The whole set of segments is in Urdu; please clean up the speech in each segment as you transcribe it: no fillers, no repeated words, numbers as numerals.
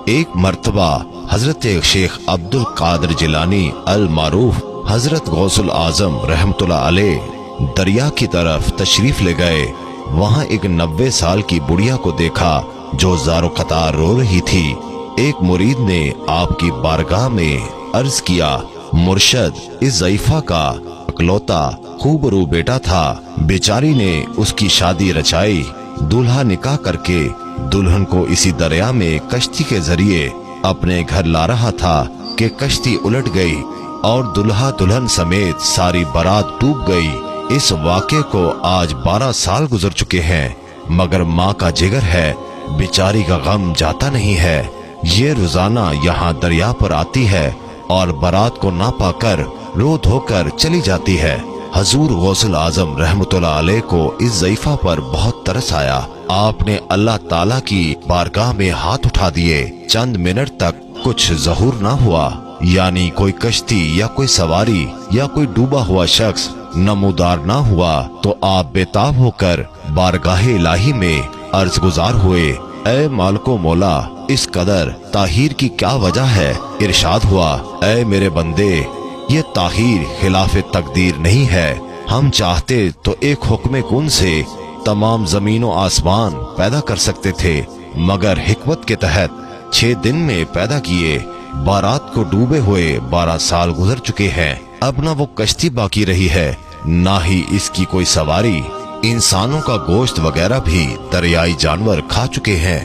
ایک مرتبہ حضرت شیخ عبدل قادر جیلانی المعروف حضرت غوث العظم رحمۃ اللہ علیہ دریا کی طرف تشریف لے گئے۔ وہاں ایک 90 سال کی بڑھیا کو دیکھا جو زارو قطار رو رہی تھی۔ ایک مرید نے آپ کی بارگاہ میں عرض کیا، مرشد، اس ضعیفہ کا اکلوتا خوب رو بیٹا تھا، بیچاری نے اس کی شادی رچائی، دولہا نکاح کر کے دلہن کو اسی دریا میں کشتی کے ذریعے اپنے گھر لا رہا تھا کہ کشتی الٹ گئی اور دلہا دلہن سمیت ساری بارات ڈوب گئی۔ اس واقعے کو آج 12 سال گزر چکے ہیں، مگر ماں کا جگر ہے، بیچاری کا غم جاتا نہیں ہے۔ یہ روزانہ یہاں دریا پر آتی ہے اور بارات کو نہ پا کر رو دھو کر چلی جاتی ہے۔ حضور غوث العظم رحمۃ اللہ علیہ کو اس ضعیفہ پر بہت ترس آیا۔ آپ نے اللہ تعالیٰ کی بارگاہ میں ہاتھ اٹھا دیے۔ چند منٹ تک کچھ ظہور نہ ہوا، یعنی کوئی کشتی یا کوئی سواری یا کوئی ڈوبا ہوا شخص نمودار نہ ہوا تو آپ بےتاب ہو کر بارگاہ الہی میں عرض گزار ہوئے، اے مالک و مولا، اس قدر تاخیر کی کیا وجہ ہے؟ ارشاد ہوا، اے میرے بندے، یہ تاخیر خلاف تقدیر نہیں ہے۔ ہم چاہتے تو ایک حکم کن سے تمام زمین و آسمان پیدا کر سکتے تھے، مگر حکمت کے تحت 6 دن میں پیدا کیے۔ بارات کو ڈوبے ہوئے 12 سال گزر چکے ہیں، اب نہ وہ کشتی باقی رہی ہے، نہ ہی اس کی کوئی سواری۔ انسانوں کا گوشت وغیرہ بھی دریائی جانور کھا چکے ہیں۔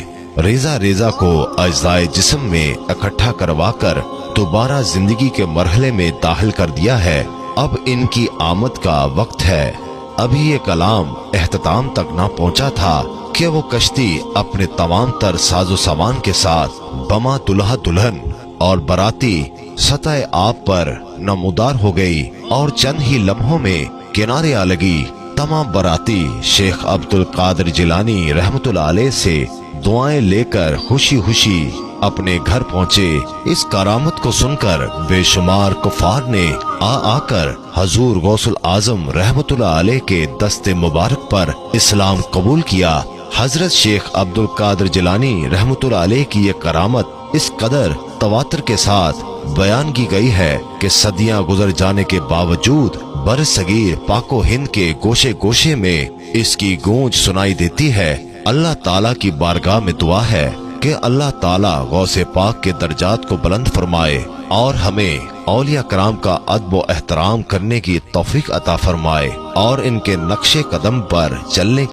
ریزہ ریزہ کو اجزائے جسم میں اکٹھا کروا کر دوبارہ زندگی کے مرحلے میں داخل کر دیا ہے۔ اب ان کی آمد کا وقت ہے۔ ابھی یہ کلام اختتام تک نہ پہنچا تھا کہ وہ کشتی اپنے تمام تر ساز و سامان کے ساتھ بما دلہا دلہن اور باراتی سطح آب پر نمودار ہو گئی اور چند ہی لمحوں میں کنارے آ لگی۔ تمام باراتی شیخ عبد القادر جیلانی رحمۃ اللہ علیہ سے دعائیں لے کر خوشی خوشی اپنے گھر پہنچے۔ اس کرامت کو سن کر بے شمار کفار نے آ کر حضور غوث العظم رحمۃ اللہ علیہ کے دست مبارک پر اسلام قبول کیا۔ حضرت شیخ عبد القادر جیلانی رحمۃ اللہ علیہ کی یہ کرامت اس قدر تواتر کے ساتھ بیان کی گئی ہے کہ صدیاں گزر جانے کے باوجود برصغیر پاک و ہند کے گوشے گوشے میں اس کی گونج سنائی دیتی ہے۔ اللہ تعالیٰ کی بارگاہ میں دعا ہے کہ اللہ تعالیٰ غوث پاک کے درجات کو بلند فرمائے اور ہمیں اولیاء کرام کا ادب و احترام کرنے کی توفیق عطا فرمائے اور ان کے نقش قدم پر چلنے